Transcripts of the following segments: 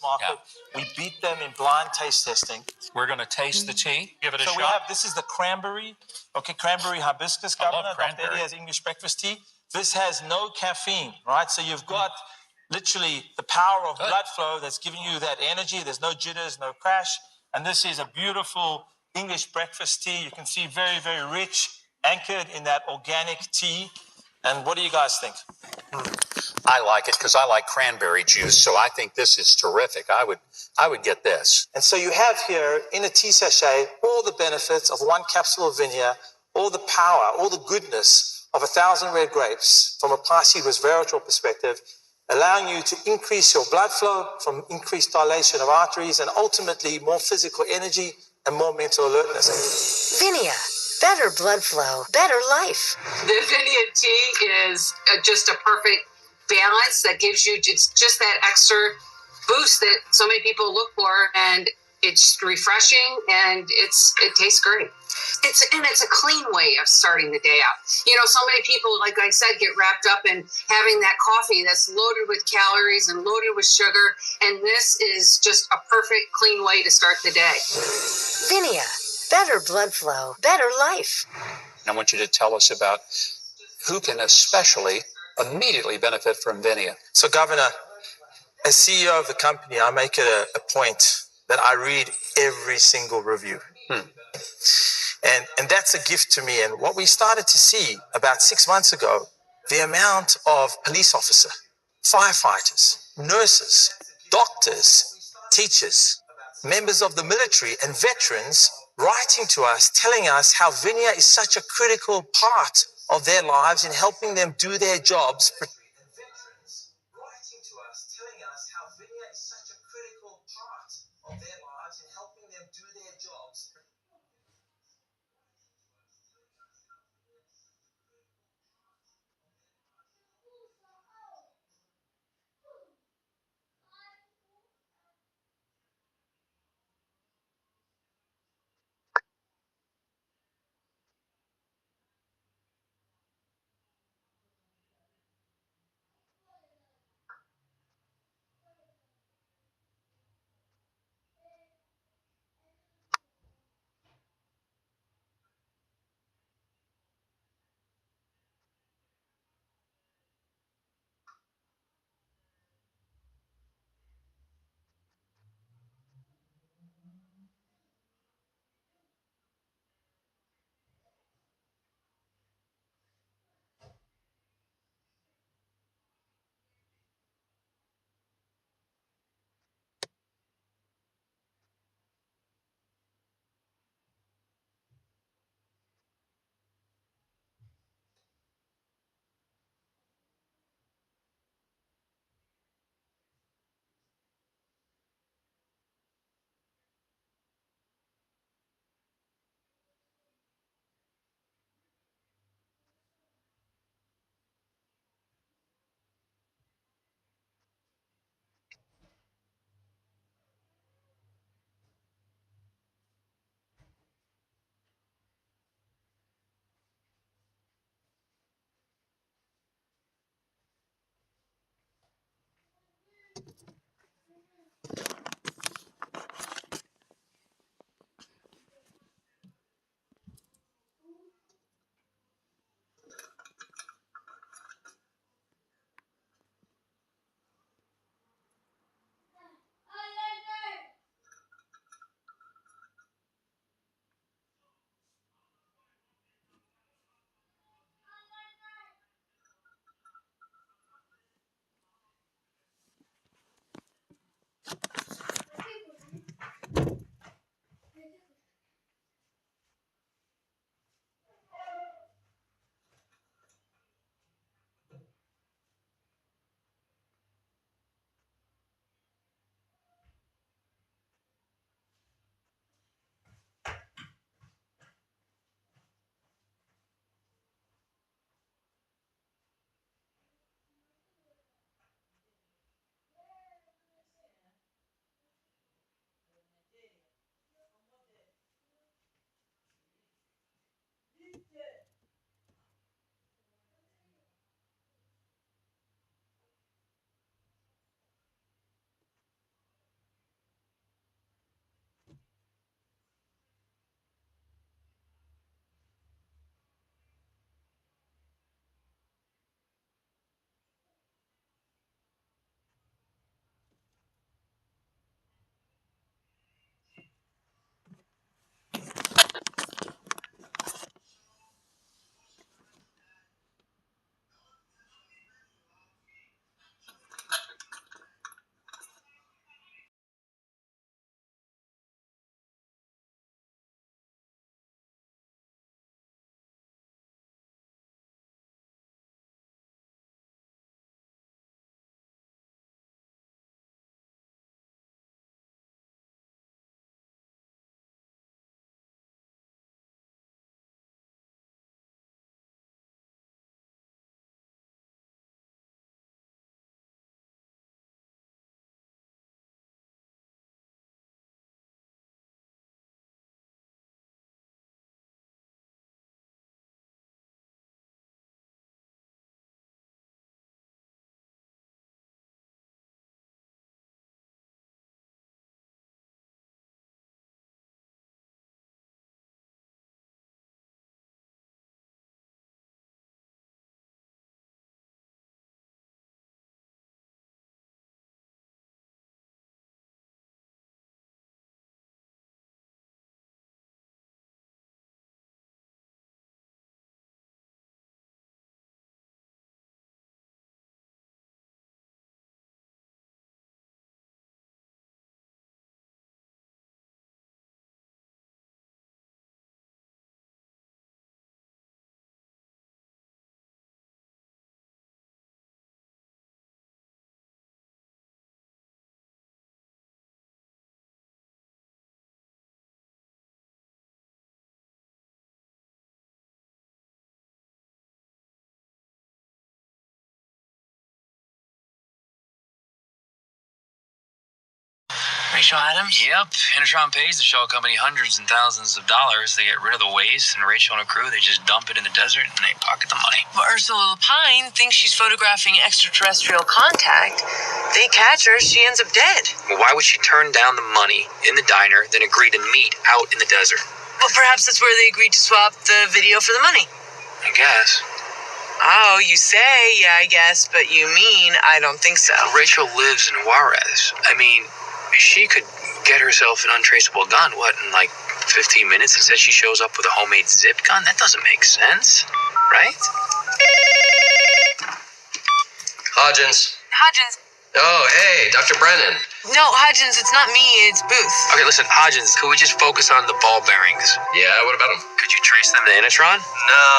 market. We beat them in blind taste testing. We're going to taste the tea. Give it a shot. We have, this is the cranberry, cranberry hibiscus, Governor. Dr. Eddie has English breakfast tea. This has no caffeine, right? So you've got literally the power of blood flow that's giving you that energy. There's no jitters, no crash. And this is a beautiful English breakfast tea. You can see very, very rich, anchored in that organic tea. And what do you guys think? I like it because I like cranberry juice, so I think this is terrific. I would get this. And so you have here in a tea sachet all the benefits of one capsule of Vinia, all the power, all the goodness of 1,000 red grapes from a Pisces resveratrol perspective, allowing you to increase your blood flow from increased dilation of arteries and ultimately more physical energy and more mental alertness. Vinia. Better blood flow, better life. The Vinia tea is just a perfect balance that gives you just that extra boost that so many people look for, and it's refreshing and it tastes great. It's a clean way of starting the day out. You know, so many people, like I said, get wrapped up in having that coffee that's loaded with calories and loaded with sugar, and this is just a perfect clean way to start the day. Vinia. Better blood flow, better life. I want you to tell us about who can especially immediately benefit from Vinia. So, Governor, as CEO of the company, I make it a point that I read every single review. And that's a gift to me. And what we started to see about 6 months ago, the amount of police officers, firefighters, nurses, doctors, teachers, members of the military and veterans writing to us, telling us how Vinia is such a critical part of their lives in helping them do their jobs. Rachel Adams? Yep. Innertron pays the Shell company hundreds and thousands of dollars. They get rid of the waste, and Rachel and her crew, they just dump it in the desert and they pocket the money. Well, Ursula Lepine thinks she's photographing extraterrestrial contact. They catch her, she ends up dead. Well, why would she turn down the money in the diner, then agree to meet out in the desert? Well, perhaps that's where they agreed to swap the video for the money. I guess. Oh, you say, yeah, I guess, but you mean I don't think so. Rachel lives in Juarez. I mean, she could get herself an untraceable gun, in like 15 minutes? It says she shows up with a homemade zip gun? That doesn't make sense, right? Hodgins. Hodgins. Oh, hey, Dr. Brennan. No, Hodgins, it's not me, it's Booth. Okay, listen, Hodgins, could we just focus on the ball bearings? Yeah, what about them? Could you trace them to Innertron? No,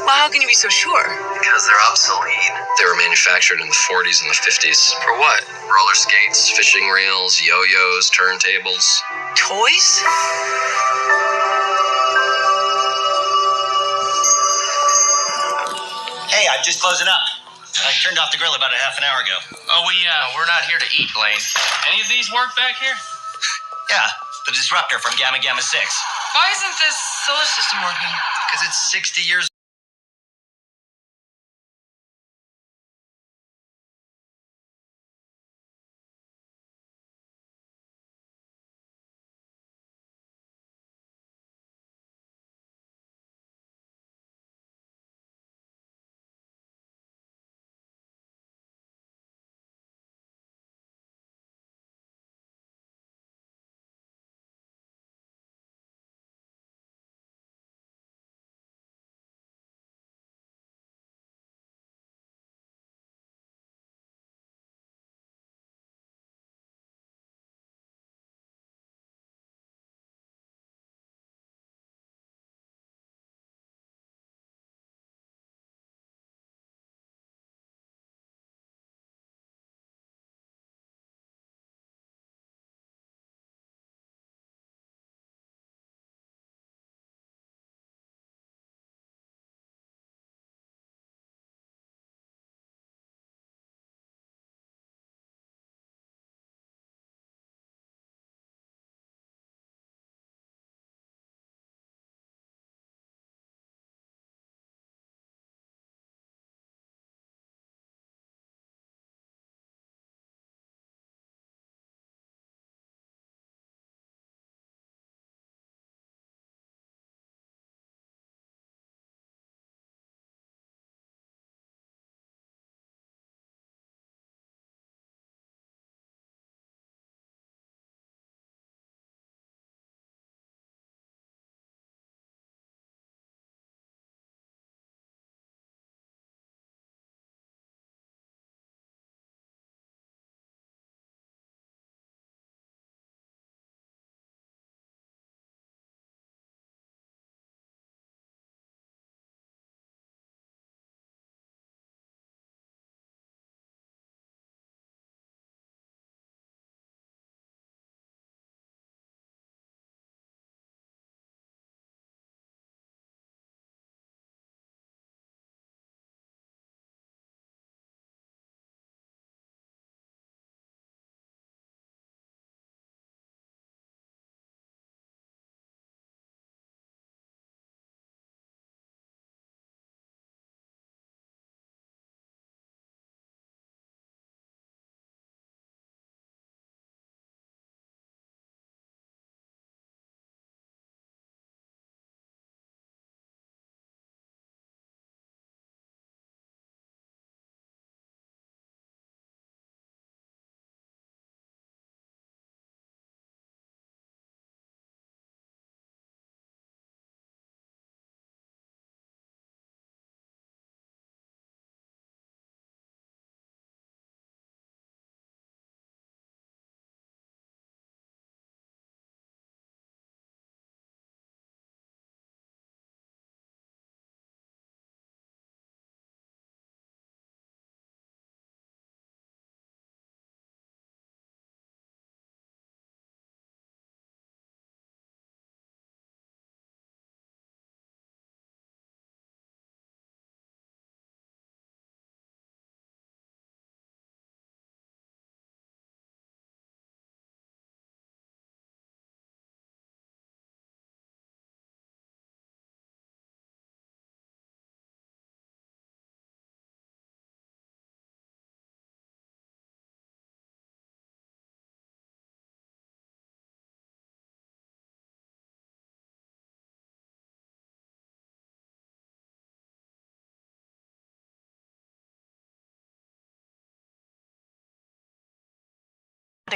Well, how can you be so sure? because they're obsolete. They were manufactured in the 40s and the 50s. For what? Roller skates, fishing reels, yo-yos, turntables. Toys? Hey, I'm just closing up. I turned off the grill about a half an hour ago. Oh, we're not here to eat, Blaine. Any of these work back here? Yeah, the disruptor from Gamma Gamma 6. Why isn't this solar system working? Because it's 60 years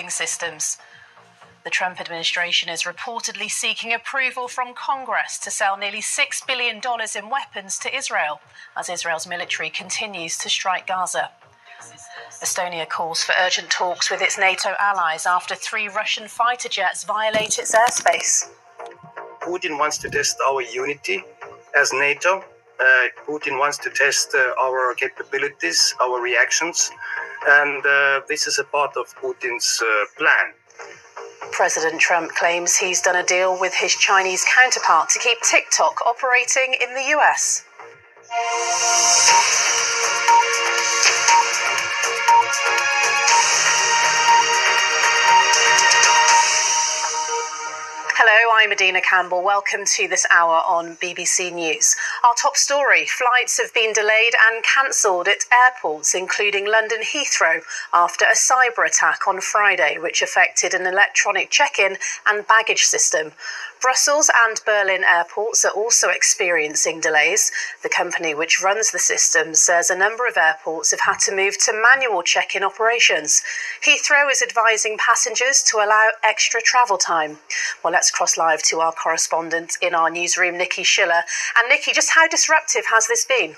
systems. The Trump administration is reportedly seeking approval from Congress to sell nearly $6 billion in weapons to Israel as Israel's military continues to strike Gaza. Estonia calls for urgent talks with its NATO allies after 3 Russian fighter jets violate its airspace. Putin wants to test our unity as NATO. Putin wants to test our capabilities, our reactions, and this is a part of Putin's plan. President Trump claims he's done a deal with his Chinese counterpart to keep TikTok operating in the US. Hello, I'm Adina Campbell. Welcome to this hour on BBC News. Our top story, flights have been delayed and cancelled at airports, including London Heathrow, after a cyber attack on Friday, which affected an electronic check-in and baggage system. Brussels and Berlin airports are also experiencing delays. The company which runs the system says a number of airports have had to move to manual check-in operations. Heathrow is advising passengers to allow extra travel time. Well, let's cross live to our correspondent in our newsroom, Nikki Schiller. And Nikki, just how disruptive has this been?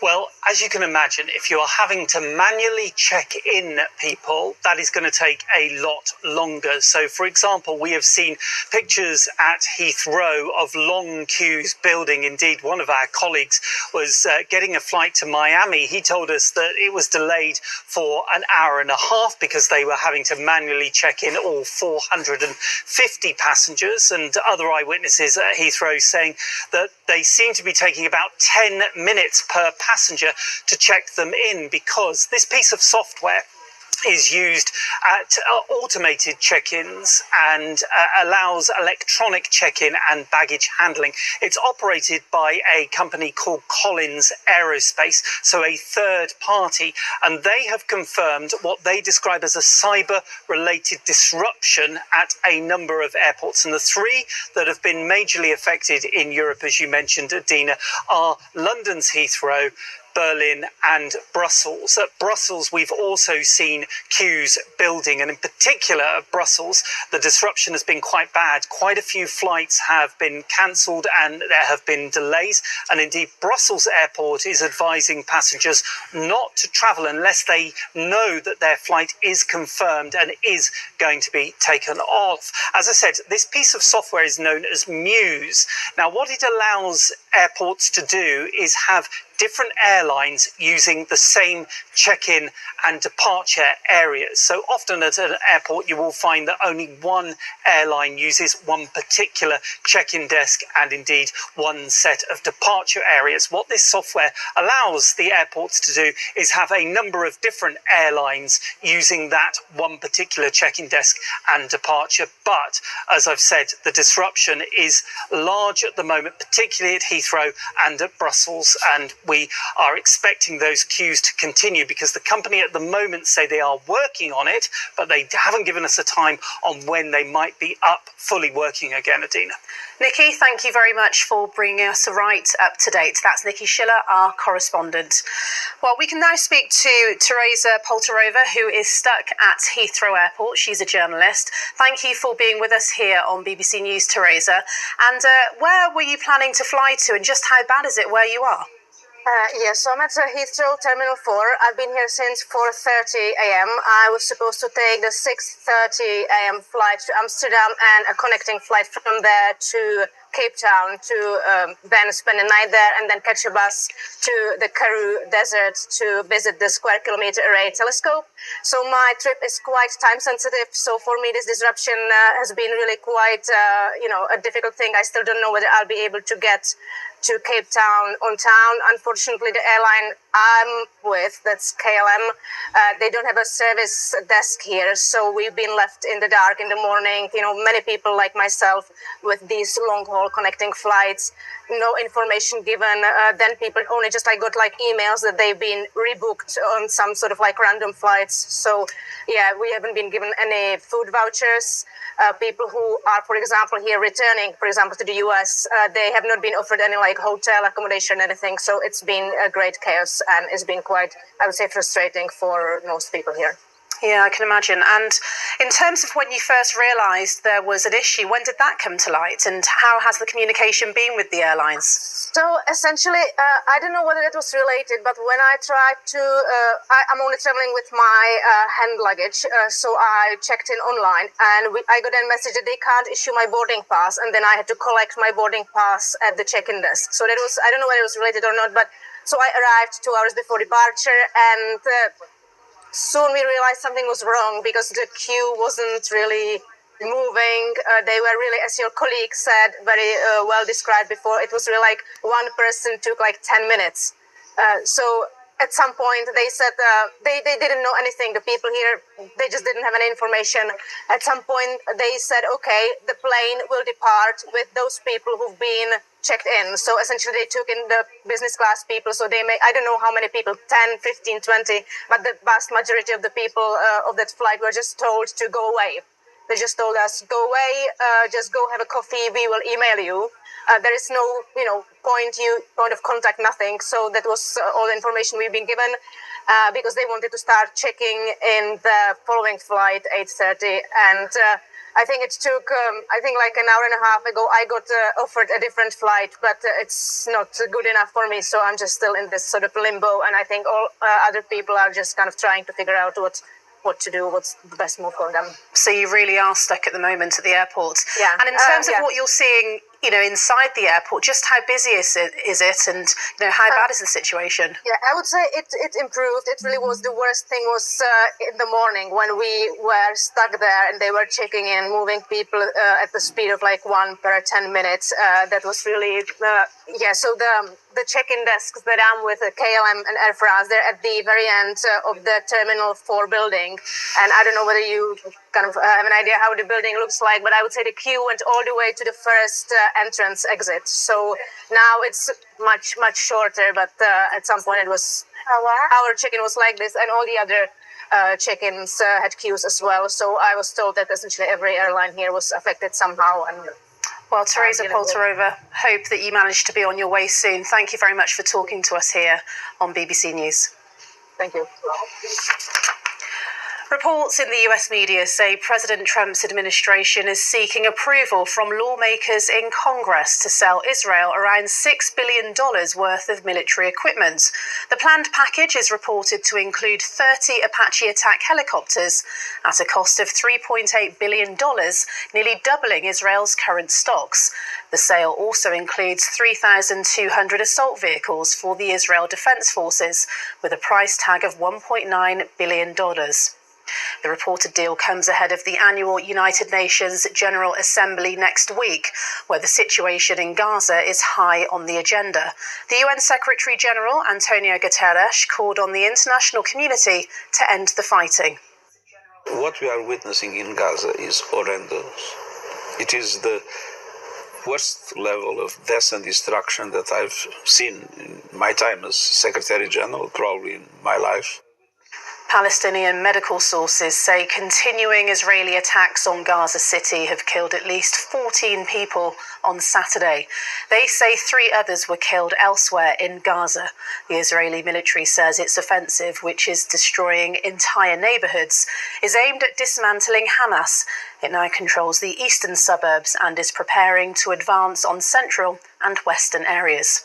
Well, as you can imagine, if you are having to manually check in people, that is going to take a lot longer. So, for example, we have seen pictures at Heathrow of long queues building. Indeed, one of our colleagues was getting a flight to Miami. He told us that it was delayed for an hour and a half because they were having to manually check in all 450 passengers, and other eyewitnesses at Heathrow saying that they seem to be taking about 10 minutes per passenger to check them in, because this piece of software is used at automated check-ins and allows electronic check-in and baggage handling. It's operated by a company called Collins Aerospace, so a third party, and they have confirmed what they describe as a cyber-related disruption at a number of airports. And the 3 that have been majorly affected in Europe, as you mentioned, Adina, are London's Heathrow, Berlin and Brussels. At Brussels, we've also seen queues building, and in particular at Brussels, the disruption has been quite bad. Quite a few flights have been cancelled and there have been delays, and indeed Brussels Airport is advising passengers not to travel unless they know that their flight is confirmed and is going to be taken off. As I said, this piece of software is known as Muse. Now, what it allows airports to do is have different airlines using the same check-in and departure areas. So often at an airport you will find that only one airline uses one particular check-in desk and indeed one set of departure areas. What this software allows the airports to do is have a number of different airlines using that one particular check-in desk and departure. But as I've said, the disruption is large at the moment, particularly at Heathrow and at Brussels, and we are expecting those queues to continue because the company at the moment say they are working on it, but they haven't given us a time on when they might be up fully working again, Adina. Nikki, thank you very much for bringing us right up to date. That's Nikki Schiller, our correspondent. Well, we can now speak to Teresa Poltarova, who is stuck at Heathrow Airport. She's a journalist. Thank you for being with us here on BBC News, Teresa. And where were you planning to fly to, and just how bad is it where you are? Yes, so I'm at Heathrow Terminal 4. I've been here since 4:30 a.m. I was supposed to take the 6:30 a.m. flight to Amsterdam and a connecting flight from there to Cape Town to then spend a night there and then catch a bus to the Karoo Desert to visit the Square Kilometre Array telescope. So my trip is quite time sensitive. So for me, this disruption has been really quite, a difficult thing. I still don't know whether I'll be able to get to Cape Town on time. Unfortunately, the airline I'm with, that's KLM, they don't have a service desk here. So we've been left in the dark in the morning. Many people like myself with these long haul connecting flights, no information given. Then people only just got emails that they've been rebooked on some sort of random flights. So yeah, we haven't been given any food vouchers. People who are, for example, here returning, for example, to the US, they have not been offered any hotel accommodation or anything. So it's been a great chaos, and it's been quite, I would say, frustrating for most people here. Yeah, I can imagine. And in terms of when you first realised there was an issue, when did that come to light, and how has the communication been with the airlines? So essentially, I don't know whether it was related, but when I tried to, I'm only traveling with my hand luggage, so I checked in online, and I got a message that they can't issue my boarding pass, and then I had to collect my boarding pass at the check-in desk. So that was, I don't know whether it was related or not, but so I arrived 2 hours before departure, and soon we realized something was wrong because the queue wasn't really moving. They were really, as your colleague said, very well described before, it was really like one person took like 10 minutes. So at some point they said they didn't know anything. The people here, they just didn't have any information. At some point they said, okay, the plane will depart with those people who've been checked in. So essentially they took in the business class people. So they may, I don't know how many people, 10, 15, 20, but the vast majority of the people of that flight were just told to go away. They just told us, go away, just go have a coffee, we will email you. There is no, point of contact, nothing. So that was all the information we've been given because they wanted to start checking in the following flight, 8:30. And I think it took, like an hour and a half ago, I got offered a different flight, but it's not good enough for me. So I'm just still in this sort of limbo. And I think all other people are just kind of trying to figure out what to do, what's the best move for them. So you really are stuck at the moment at the airport. Yeah. And in terms of what you're seeing, inside the airport, just how busy is it, and how bad is the situation? Yeah, I would say it improved. It really was. The worst thing was in the morning when we were stuck there and they were checking in, moving people at the speed of like 1 per 10 minutes. That was really So the check-in desks that I'm with, KLM and Air France, they're at the very end of the Terminal 4 building. And I don't know whether you kind of have an idea how the building looks like, but I would say the queue went all the way to the first entrance exit. So now it's much, much shorter, but at some point it was, our check-in was like this, and all the other check-ins had queues as well. So I was told that essentially every airline here was affected somehow. And well, Teresa Poltarova, hope that you manage to be on your way soon. Thank you very much for talking to us here on BBC News. Thank you. Reports in the US media say President Trump's administration is seeking approval from lawmakers in Congress to sell Israel around $6 billion worth of military equipment. The planned package is reported to include 30 Apache attack helicopters at a cost of $3.8 billion, nearly doubling Israel's current stocks. The sale also includes 3,200 assault vehicles for the Israel Defense Forces, with a price tag of $1.9 billion. The reported deal comes ahead of the annual United Nations General Assembly next week, where the situation in Gaza is high on the agenda. The UN Secretary General, Antonio Guterres, called on the international community to end the fighting. What we are witnessing in Gaza is horrendous. It is the worst level of death and destruction that I've seen in my time as Secretary General, probably in my life. Palestinian medical sources say continuing Israeli attacks on Gaza City have killed at least 14 people on Saturday. They say 3 others were killed elsewhere in Gaza. The Israeli military says its offensive, which is destroying entire neighborhoods, is aimed at dismantling Hamas. It now controls the eastern suburbs and is preparing to advance on central and western areas.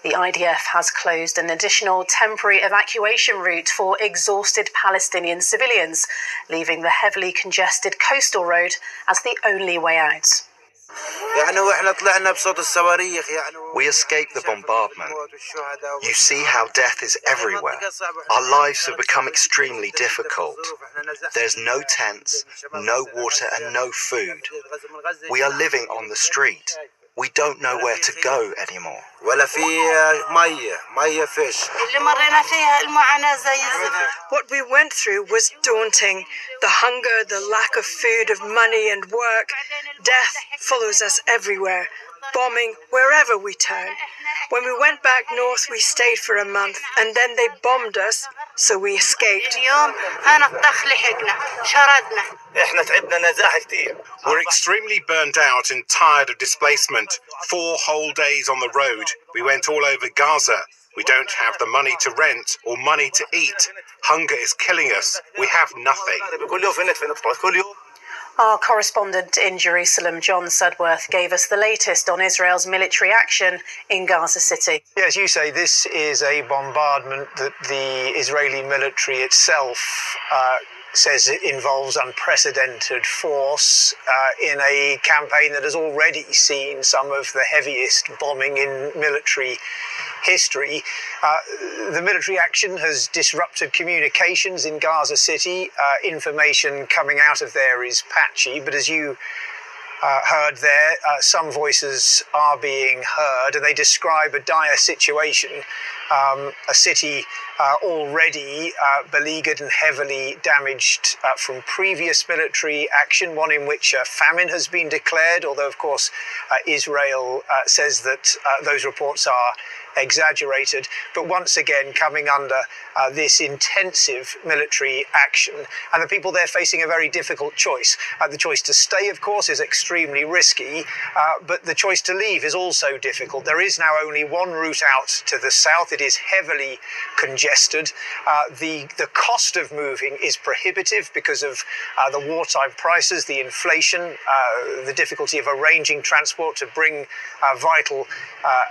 The IDF has closed an additional temporary evacuation route for exhausted Palestinian civilians, leaving the heavily congested coastal road as the only way out. We escaped the bombardment. You see how death is everywhere. Our lives have become extremely difficult. There's no tents, no water and no food. We are living on the street. We don't know where to go anymore. What we went through was daunting. The hunger, the lack of food, of money and work. Death follows us everywhere. Bombing wherever we turn. When we went back north, we stayed for a month, and then they bombed us, so we escaped. We're extremely burned out and tired of displacement. 4 whole days on the road. We went all over Gaza. We don't have the money to rent or money to eat. Hunger is killing us. We have nothing. Our correspondent in Jerusalem, John Sudworth, gave us the latest on Israel's military action in Gaza City. Yeah, as you say, this is a bombardment that the Israeli military itself says it involves unprecedented force in a campaign that has already seen some of the heaviest bombing in military history. The military action has disrupted communications in Gaza City. Information coming out of there is patchy, but as you heard there, some voices are being heard, and they describe a dire situation. A city already beleaguered and heavily damaged from previous military action, one in which a famine has been declared, although of course Israel says that those reports are exaggerated, but once again coming under this intensive military action, and the people there facing a very difficult choice. The choice to stay, of course, is extremely risky, but the choice to leave is also difficult. There is now only one route out to the south. It is heavily congested. The cost of moving is prohibitive because of the wartime prices, the inflation, the difficulty of arranging transport to bring vital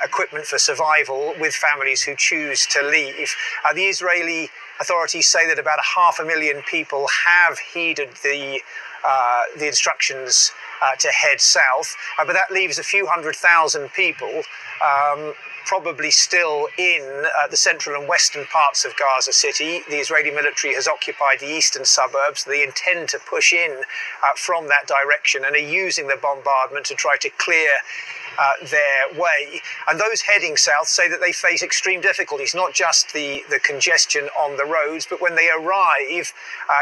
equipment for survival with families who choose to leave. The Israeli authorities say that about 500,000 people have heeded the instructions to head south, but that leaves a few 100,000 people probably still in the central and western parts of Gaza City. The Israeli military has occupied the eastern suburbs. They intend to push in from that direction and are using the bombardment to try to clear their way. And those heading south say that they face extreme difficulties, not just the congestion on the roads, but when they arrive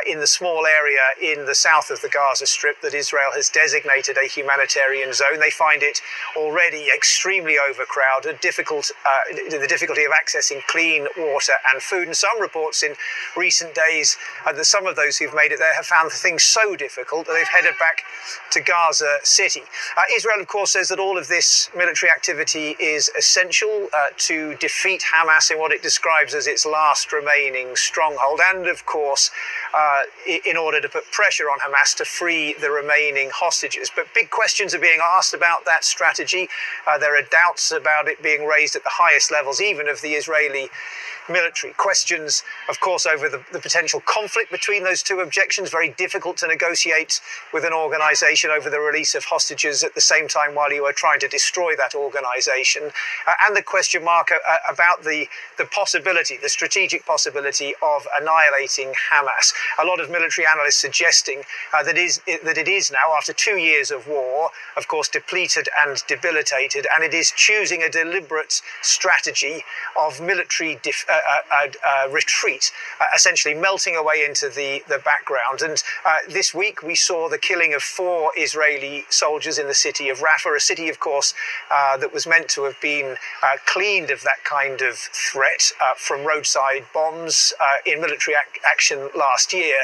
in the small area in the south of the Gaza Strip that Israel has designated a humanitarian zone, they find it already extremely overcrowded, the difficulty of accessing clean water and food. And some reports in recent days that some of those who've made it there have found things so difficult that they've headed back to Gaza City. Israel, of course, says that all of this military activity is essential to defeat Hamas in what it describes as its last remaining stronghold, and of course in order to put pressure on Hamas to free the remaining hostages. But big questions are being asked about that strategy. There are doubts about it being raised at the highest levels, even of the Israeli military. Questions, of course, over the potential conflict between those two objections. Very difficult to negotiate with an organization over the release of hostages at the same time while you are trying to destroy that organization. And the question mark about the possibility, the strategic possibility of annihilating Hamas. A lot of military analysts suggesting that it is now, after 2 years of war, of course, depleted and debilitated, and it is choosing a deliberate strategy of military retreat, essentially melting away into the background. And this week we saw the killing of 4 Israeli soldiers in the city of Rafah, a city, of course, that was meant to have been cleaned of that kind of threat from roadside bombs in military action last year.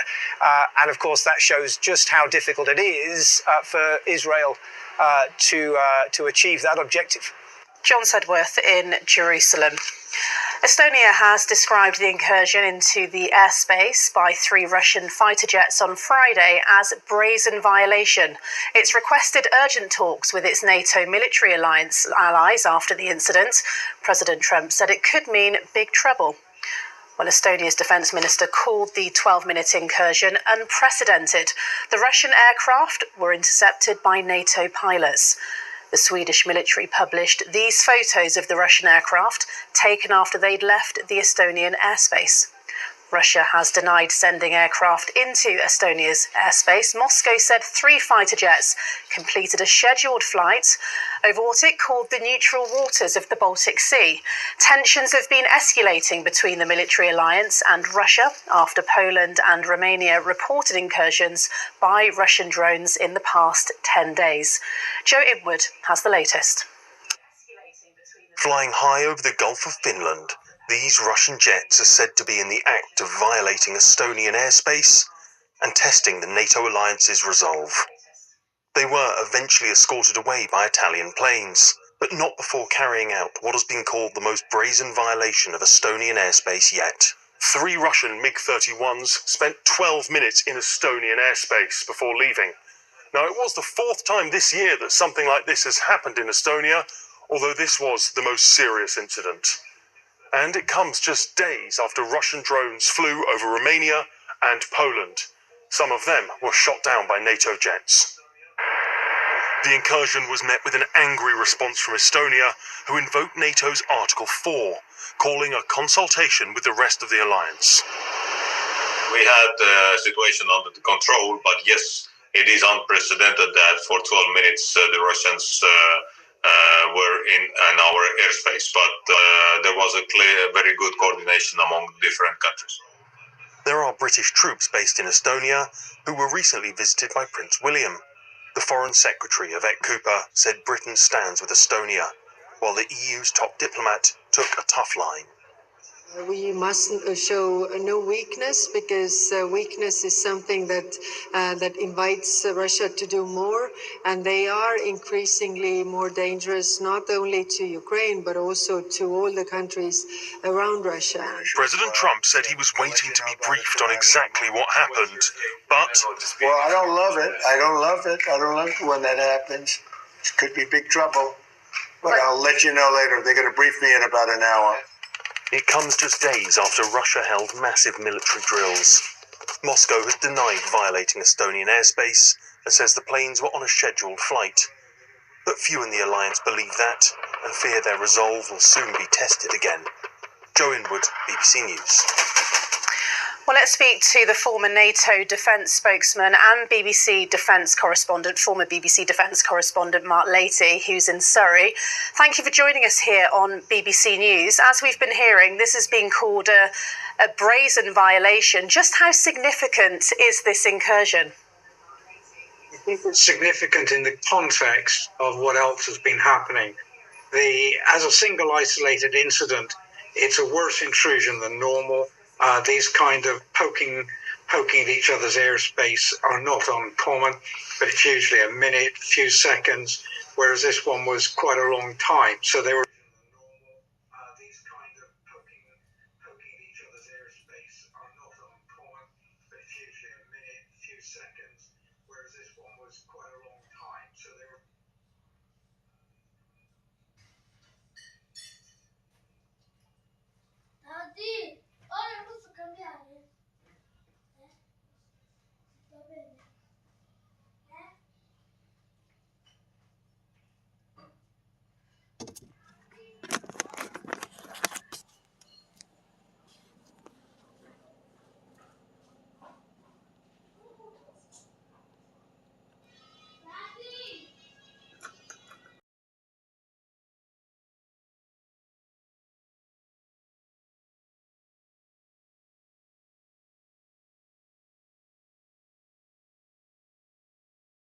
And of course that shows just how difficult it is for Israel to achieve that objective. John Sudworth in Jerusalem. Estonia has described the incursion into the airspace by 3 Russian fighter jets on Friday as brazen violation. It's requested urgent talks with its NATO military alliance allies after the incident. President Trump said it could mean big trouble. Well, Estonia's defence minister called the 12-minute incursion unprecedented. The Russian aircraft were intercepted by NATO pilots. The Swedish military published these photos of the Russian aircraft taken after they'd left the Estonian airspace. Russia has denied sending aircraft into Estonia's airspace. Moscow said 3 fighter jets completed a scheduled flight over what it called the neutral waters of the Baltic Sea. Tensions have been escalating between the military alliance and Russia after Poland and Romania reported incursions by Russian drones in the past 10 days. Joe Ibwood has the latest. Flying high over the Gulf of Finland, these Russian jets are said to be in the act of violating Estonian airspace and testing the NATO alliance's resolve. They were eventually escorted away by Italian planes, but not before carrying out what has been called the most brazen violation of Estonian airspace yet. 3 Russian MiG-31s spent 12 minutes in Estonian airspace before leaving. Now, it was the 4th time this year that something like this has happened in Estonia, although this was the most serious incident. And it comes just days after Russian drones flew over Romania and Poland. Some of them were shot down by NATO jets. The incursion was met with an angry response from Estonia, who invoked NATO's Article 4, calling a consultation with the rest of the alliance. We had the situation under control, but yes, it is unprecedented that for 12 minutes the Russians were in our airspace, but there was a clear, very good coordination among different countries. There are British troops based in Estonia who were recently visited by Prince William. The Foreign Secretary, Yvette Cooper, said Britain stands with Estonia, while the EU's top diplomat took a tough line. We mustn't show no weakness, because weakness is something that invites Russia to do more, and they are increasingly more dangerous, not only to Ukraine, but also to all the countries around Russia. President Trump said he was waiting to be briefed on exactly what happened, but... Well, I don't love it. I don't love it when that happens. It could be big trouble. But I'll let you know later. They're going to brief me in about an hour. It comes just days after Russia held massive military drills. Moscow has denied violating Estonian airspace and says the planes were on a scheduled flight. But few in the alliance believe that and fear their resolve will soon be tested again. Joe Inwood, BBC News. Well, let's speak to the former NATO defence spokesman and BBC defence correspondent, former BBC defence correspondent Mark Leahy, who's in Surrey. Thank you for joining us here on BBC News. As we've been hearing, this has been called a brazen violation. Just how significant is this incursion? I think it's significant in the context of what else has been happening. As a single isolated incident, it's a worse intrusion than normal. These kind of poking at each other's airspace are not uncommon, but it's usually a minute, few seconds, whereas this one was quite a long time. So they were these kind of poking at each other's airspace are not uncommon, but it's usually a minute, few seconds, whereas this one was quite a long time.